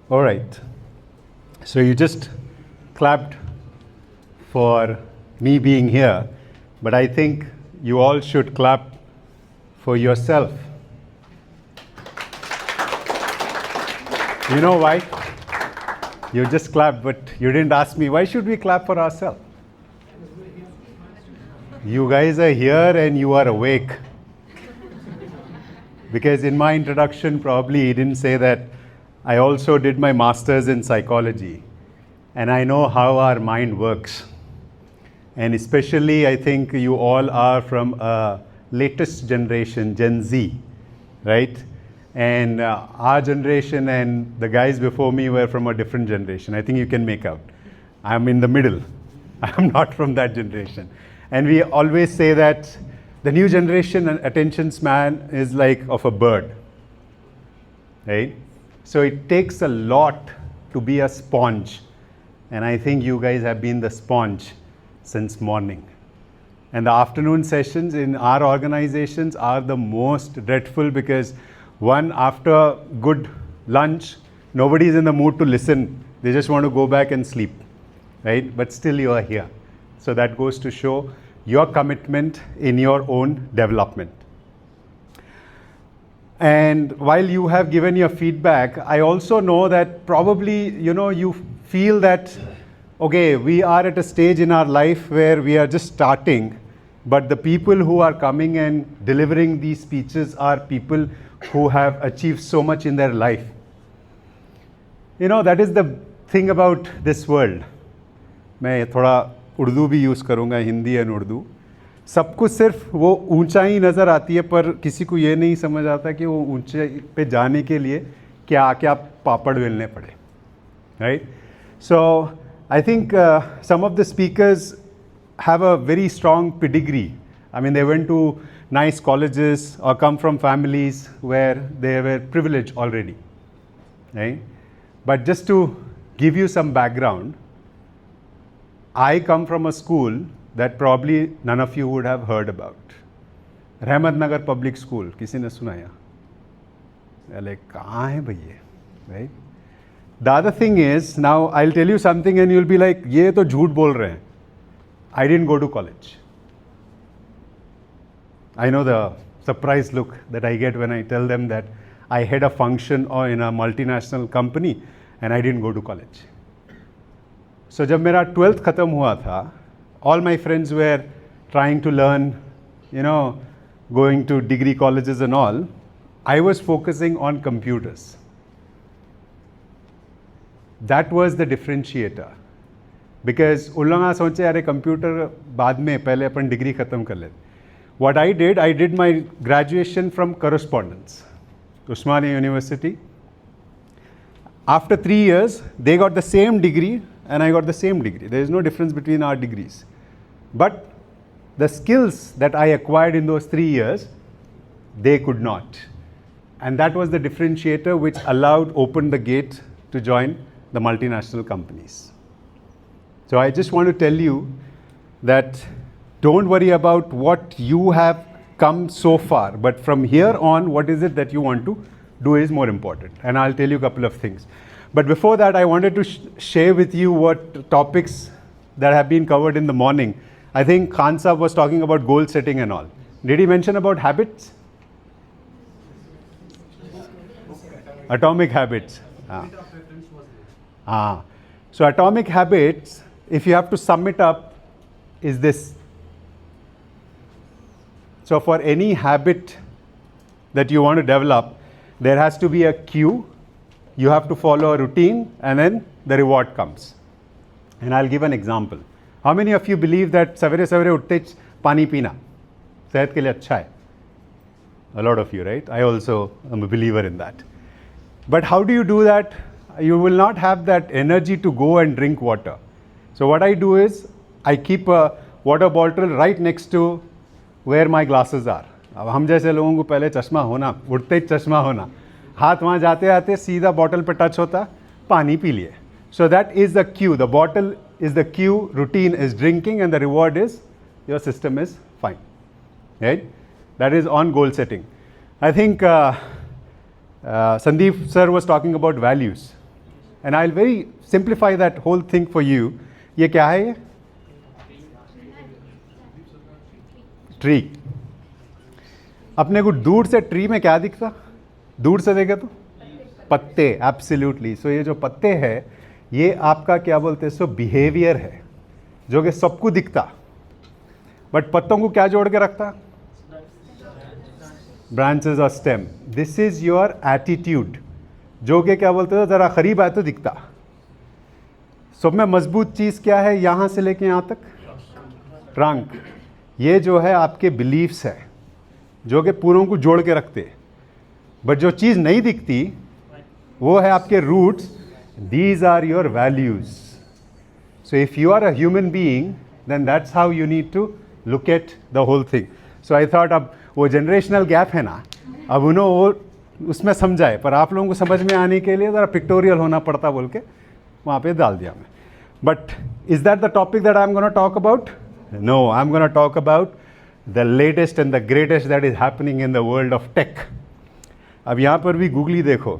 All right. So you just clapped for me being here, but I think you all should clap for yourself. You know why? You just clapped, but you didn't ask me, why should we clap for ourselves? You guys are here and you are awake. Because in my introduction, probably he didn't say that I also did my master's in psychology. And I know how our mind works. And especially, I think you all are from a latest generation, Gen Z, right? And our generation and the guys before me were from a different generation. I think you can make out. I'm in the middle. I'm not from that generation. And we always say that the new generation attention span is like of a bird, right? So it takes a lot to be a sponge. And I think you guys have been the sponge since morning. And the afternoon sessions in our organizations are the most dreadful because one, after good lunch, nobody is in the mood to listen. They just want to go back and sleep, right? But still you are here. So that goes to show your commitment in your own development. And while you have given your feedback, I also know that probably, you feel that, okay, we are at a stage in our life where we are just starting, but the people who are coming and delivering these speeches are people who have achieved so much in their life. That is the thing about this world. मैं थोड़ा उर्दू भी use करूँगा, Hindi and Urdu. सबको सिर्फ वो ऊंचाई नज़र आती है, पर किसी को ये नहीं समझ आता कि वो ऊंचाई पे जाने के लिए क्या क्या पापड़ बेलने पड़े, right? So I think some of the speakers have a very strong pedigree. I mean, they went to nice colleges or come from families where they were privileged already, right? But just to give you some background, I come from a school that probably none of you would have heard about. Rahmatnagar Public School. किसी ने सुना या? Like, कहाँ है भैया? Right? The other thing is, now I'll tell you something and you'll be like, ये तो झूठ बोल रहे हैं. I didn't go to college. I know the surprised look that I get when I tell them that I had a function or in a multinational company and I didn't go to college. So जब मेरा 12th खत्म हुआ था, all my friends were trying to learn, going to degree colleges and all. I was focusing on computers. That was the differentiator. Because उन लोग सोचे अरे computer बाद में, पहले अपन डिग्री खत्म कर लेते. What I did my graduation from correspondence, Usmania University. After 3 years, they got the same degree and I got the same degree. There is no difference between our degrees. But the skills that I acquired in those 3 years, they could not. And that was the differentiator which opened the gate to join the multinational companies. So I just want to tell you that don't worry about what you have come so far, but from here on, what is it that you want to do is more important. And I'll tell you a couple of things. But before that, I wanted to share with you what topics that have been covered in the morning. I think Khan Saab was talking about goal setting and all. Did he mention about habits? Atomic habits. So atomic habits, if you have to sum it up, is this. So for any habit that you want to develop, there has to be a cue. You have to follow a routine and then the reward comes. And I'll give an example. How many of you believe that savere savere utte pani pina sehat ke liye acha hai? A lot of you, right? I also am a believer in that. But how do you do that? You will not have that energy to go and drink water. So what I do is I keep a water bottle right next to where my glasses are. अब हम जैसे लोगों को पहले चश्मा होना, उठते ही चश्मा होना, हाथ वहाँ जाते आते सीधा बॉटल पे टच होता, पानी पी लिए. So that is the cue. The bottle is the cue, routine is drinking, and the reward is your system is fine. Right? That is on goal setting. I think Sandeep sir was talking about values. And I will very simplify that whole thing for you. ये क्या है? ये tree. अपने को दूर से tree में क्या दिखता? दूर से देखे तो पत्ते. एब्सोल्युटली. सो ये जो पत्ते हैं ये आपका क्या बोलते हैं सो बिहेवियर है जो कि सबको दिखता, बट पत्तों को क्या जोड़ के रखता? ब्रांचेस और stem. This is your attitude जो कि क्या बोलते हो ज़रा करीब आए तो दिखता. सब में मजबूत चीज़ क्या है यहाँ से लेके यहाँ तक? ट्रंक. ये जो है आपके बिलीफ्स है जो कि पूरों को जोड़ के रखते. बट जो चीज़ नहीं दिखती वो है आपके roots. These are your values. So if you are a human being then that's how you need to look at the whole thing. So I thought अब वो जनरेशनल गैप है ना, अब उन्होंने वो उसमें समझाए, पर आप लोगों को समझ में आने के लिए ज़रा पिक्टोरियल होना पड़ता बोल के वहाँ पे डाल दिया मैं. But is that the topic that I am gonna talk about? No, I am gonna talk about the latest and the greatest that is happening in the world of tech. अब यहाँ पर भी गूगली देखो,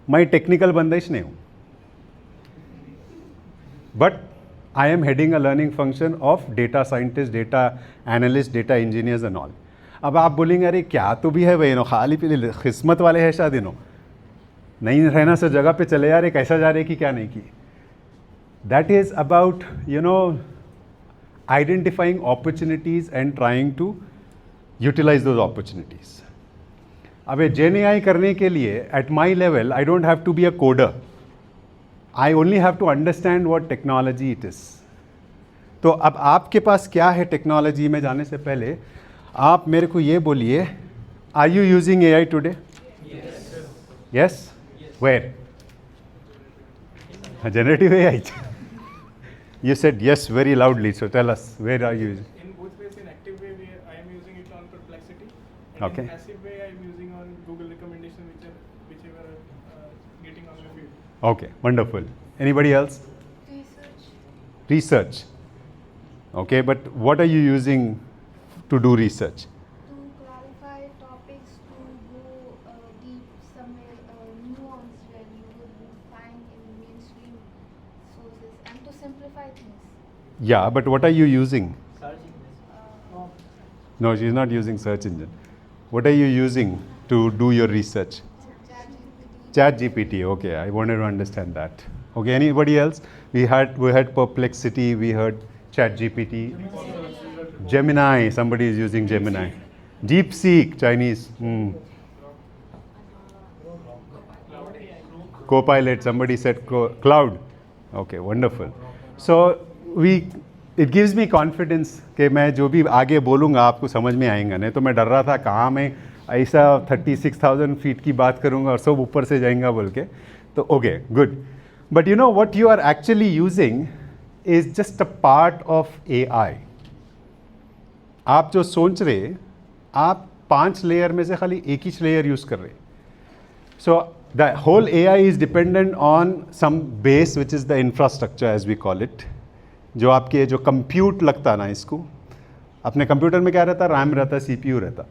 मैं technical बंदिश नहीं हूँ, but I am heading a learning function of data scientist, data analyst, data engineers and all. अब आप बोलेंगे अरे क्या तो भी है भाई नो, खाली पीली किस्मत वाले है शायद नो, नहीं रहना से जगह पे चले जा रहे, कैसा जा रहे कि क्या नहीं की. That is about you know identifying opportunities and trying to utilize those opportunities. अब ये जेन AI करने के लिए at my level I don't have to be a coder. I only have to understand what technology it is. तो अब आपके पास क्या है टेक्नोलॉजी में जाने से पहले आप मेरे को ये बोलिए, are you using AI today? Yes. Where? Generative AI. You said yes very loudly, so tell us, where are you using? In both ways, in active way, I am using it on Perplexity. And Okay. in passive way, I am using on Google recommendation, whichever getting on the field. Okay, wonderful. Anybody else? Research. Research. Okay, but what are you using to do research? To clarify topics, to go deep somewhere nuance where you would find in mainstream sources, and to simplify things. Yeah, but what are you using? Uh, No, she's not using search engine. What are you using to do your research? ChatGPT. ChatGPT. Okay, I wanted to understand that. Okay, anybody else? We had Perplexity. We heard ChatGPT. Gemini. Somebody is using Gemini. DeepSeek. Chinese. Copilot. Somebody said cloud. Okay, wonderful. So it gives me confidence कि मैं जो भी आगे बोलूँगा आपको समझ में आएगा. नहीं तो मैं डर रहा था कहाँ मैं ऐसा 36,000 फीट की बात करूँगा और सब ऊपर से जाएंगा बोल के. तो okay, good. But you know what you are actually using is just a part of AI. आप जो सोच रहे, आप 5 लेयर में से खाली एक ही लेयर यूज़ कर रहे. So the whole AI is dependent on some base which is the infrastructure as we call it. जो आपके जो कंप्यूट लगता ना, इसको अपने कंप्यूटर में क्या रहता, रैम रहता, CPU रहता.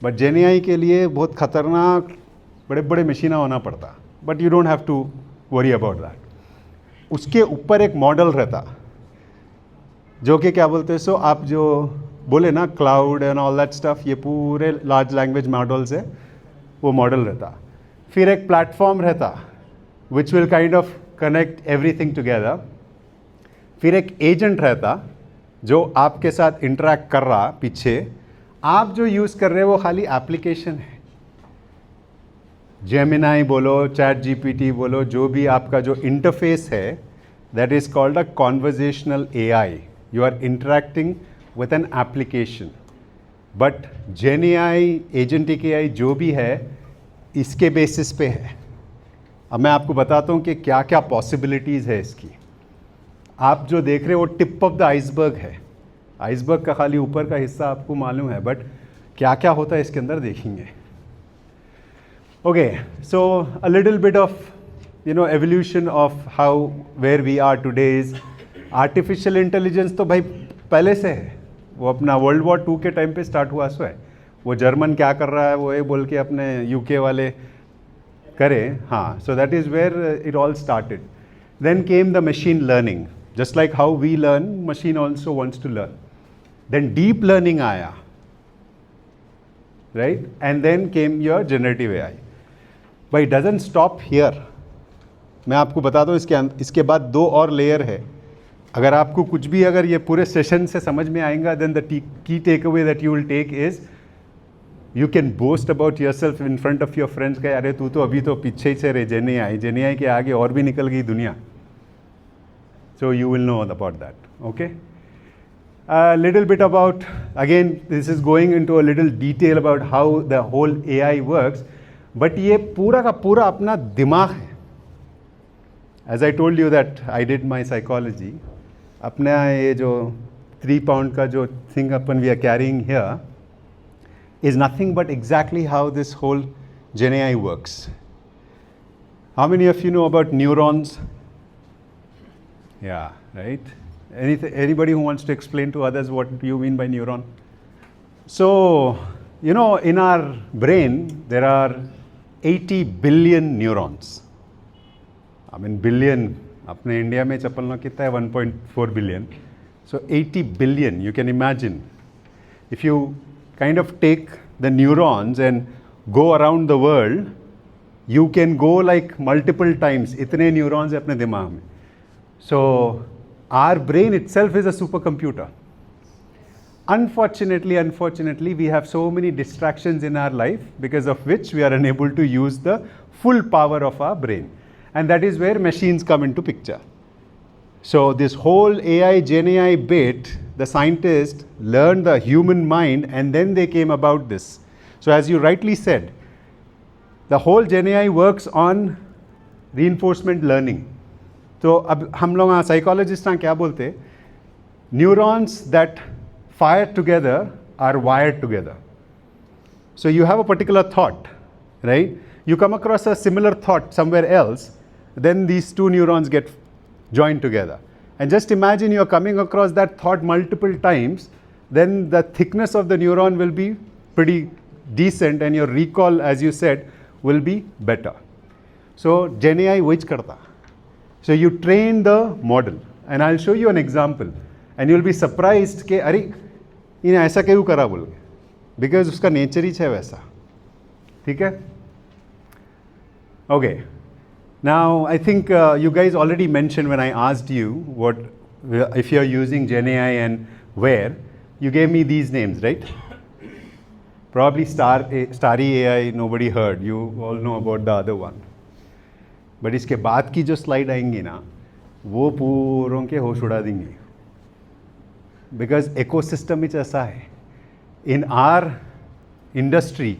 बट जेन AI के लिए बहुत ख़तरनाक बड़े बड़े मशीना होना पड़ता. But you don't have to worry about that. उसके ऊपर एक मॉडल रहता जो कि क्या बोलते हैं सो आप जो बोले ना cloud and all that stuff, ये पूरे लार्ज लैंग्वेज मॉडल से वो मॉडल रहता. फिर एक प्लेटफॉर्म रहता which will kind of connect everything together. फिर एक एजेंट रहता जो आपके साथ इंटरेक्ट कर रहा पीछे. आप जो यूज़ कर रहे हो वो खाली एप्लीकेशन है. जेमिनाई बोलो, ChatGPT बोलो, जो भी आपका जो इंटरफेस है, that is called a conversational AI. You are interacting with an application. But gen AI, agentic AI जो भी है इसके बेसिस पे है. अब मैं आपको बताता हूँ कि क्या क्या पॉसिबिलिटीज़ है इसकी. आप जो देख रहे हो वो टिप ऑफ द आइसबर्ग है. आइसबर्ग का खाली ऊपर का हिस्सा आपको मालूम है, बट क्या क्या होता है इसके अंदर देखेंगे. Okay, so a little bit of evolution of how where we are today is artificial intelligence. तो भाई पहले से है, वो अपना वर्ल्ड वॉर 2 के टाइम पे स्टार्ट हुआ सो है. वो जर्मन क्या कर रहा है वो ये बोल के अपने UK वाले करें, हाँ. So that is where it all started. Then came the machine learning. Just like how we learn, machine also wants to learn. Then deep learning आया, right? And then came your generative AI. But it doesn't stop here. मैं आपको बता दूं इसके बाद दो और layer है. अगर आपको कुछ भी अगर ये पूरे सेशन से समझ में आएगा, then the key takeaway that you will take is you can boast about yourself in front of your friends कि अरे तू तो अभी तो पीछे ही से रहे, जेनी के आगे और भी निकल गई दुनिया. So you will know about that. Okay. A little bit about, again, this is going into a little detail about how the whole AI works, but ये पूरा का पूरा अपना दिमाग है. As I told you that I did my psychology, अपना ये जो 3 pound का जो thing upon we are carrying here is nothing but exactly how this whole Gen AI works. How many of you know about neurons? Yeah, right? Anybody who wants to explain to others what you mean by neuron? So, you know, in our brain, there are 80 billion neurons. I mean, billion, अपने India में चप्पल ना कितना है 1.4 billion. So 80 billion, you can imagine. If you kind of take the neurons and go around the world, you can go like multiple times. इतने neurons है अपने दिमाग में. So our brain itself is a supercomputer. Unfortunately, we have so many distractions in our life because of which we are unable to use the full power of our brain. And that is where machines come into picture. So this whole AI, Gen AI bit, the scientists learned the human mind and then they came about this. So as you rightly said, the whole Gen AI works on reinforcement learning. तो अब हम लोग psychologist क्या बोलते हैं, neurons that fire together are wired together. So you have a particular thought, right? You come across a similar thought somewhere else, then these two neurons get joined together. And just imagine you are coming across that thought multiple times, then the thickness of the neuron will be pretty decent and your recall, as you said, will be better. So Gen AI which karta. So you train the model and I'll show you an example and you'll be surprised कि अरे इन्हें ऐसा क्यों करा बोल के, because उसका nature ही है वैसा. ठीक है? Okay. Now, I think you guys already mentioned when I asked you what, if you're using Gen AI and where, you gave me these names, right? Probably Starry AI, nobody heard. You all know about the other one. But इसके बाद की जो slide आएंगी ना, वो पूरों के होश उड़ा देंगे. Because ecosystem ही ऐसा है. In our industry,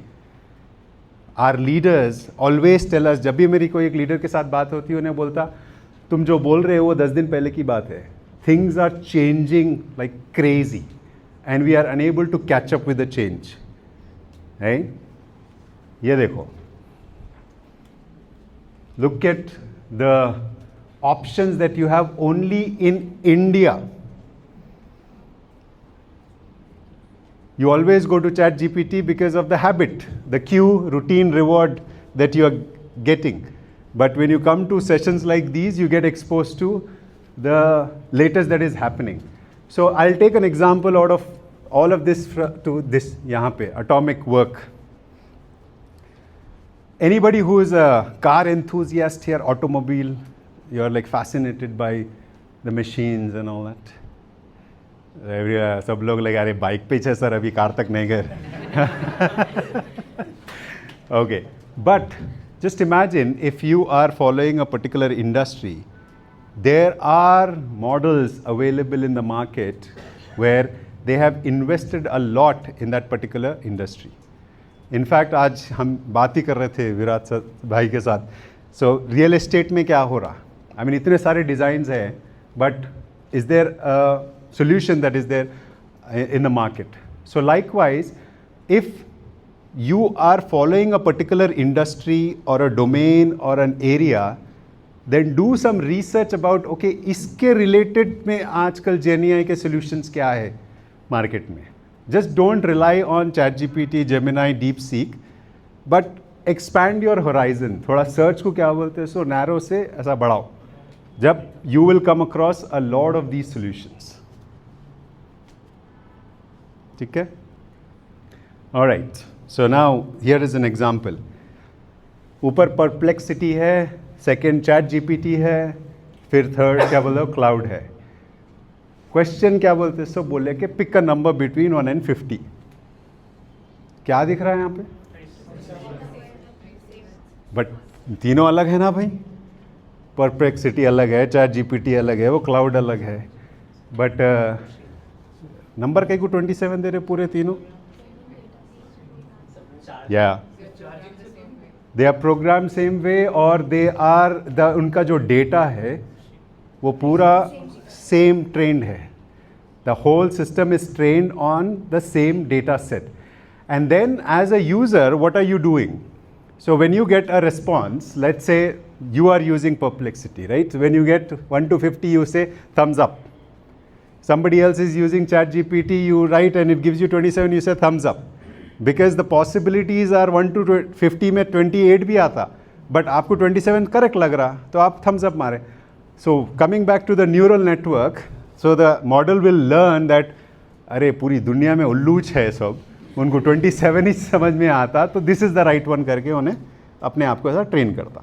our leaders always tell us, जब भी मेरी कोई एक लीडर के साथ बात होती है उन्हें बोलता, तुम जो बोल रहे हो वो 10 दिन पहले की बात है. Things are changing like crazy and we are unable to catch up with the change. Right? ये देखो. Look at the options that you have only in India. You always go to ChatGPT because of the habit, the cue, routine, reward that you are getting. But when you come to sessions like these, you get exposed to the latest that is happening. So I'll take an example out of all of this to this, यहाँ पे, atomic work. Anybody who is a car enthusiast here, automobile, you're like fascinated by the machines and all that. सब लोग लगे अरे bike पे है sir, अभी car तक नहीं गए. Okay, but just imagine if you are following a particular industry, there are models available in the market where they have invested a lot in that particular industry. In fact, आज हम बात ही कर रहे थे विराट भाई के साथ. So real estate में क्या हो रहा? I mean इतने सारे designs हैं, but is there a solution that is there in the market? So likewise, if you are following a particular industry or a domain or an area, then do some research about, okay, इसके related में आजकल Gen AI के solutions क्या है market में. Just don't rely on ChatGPT, Gemini, DeepSeek, but expand your horizon, थोड़ा search को क्या बोलते हैं, सो नैरो से ऐसा बढ़ाओ, जब you will come across a lot of these solutions. ठीक है. Alright, so now here is an example. ऊपर परप्लेक्सिटी है, सेकंड चैट जीपीटी है, फिर थर्ड क्या बोल रहे हो, क्लाउड है. क्वेश्चन क्या बोलते हैं, सब बोले कि pick a number between 1 and 50. क्या दिख रहा है यहाँ पे, बट तीनों अलग है ना भाई. परप्लेक्सिटी अलग है, चैट जीपीटी अलग है, वो क्लाउड अलग है, बट नंबर कहीं को 27 दे रहे पूरे तीनों. या they are program same way, और दे आर द उनका जो डेटा है वो पूरा सेम ट्रेंड है. The whole system is trained on the same data set. And then as a user what are you doing? So when you get a response, let's say you are using perplexity, right? When you get 1 to 50, you say thumbs up. Somebody else is using ChatGPT, you write and it gives you 27, you say thumbs up. Because the possibilities are 1 to 50 में 28 भी आता, but आपको 27 correct लग रहा, तो आप thumbs up मारे. So coming back to the neural network, so the model will learn that अरे पूरी दुनिया में उल्लूच है सब, उनको 27 ही समझ में आता, तो this is the right one करके उन्हें अपने आप को ऐसा ट्रेन करता.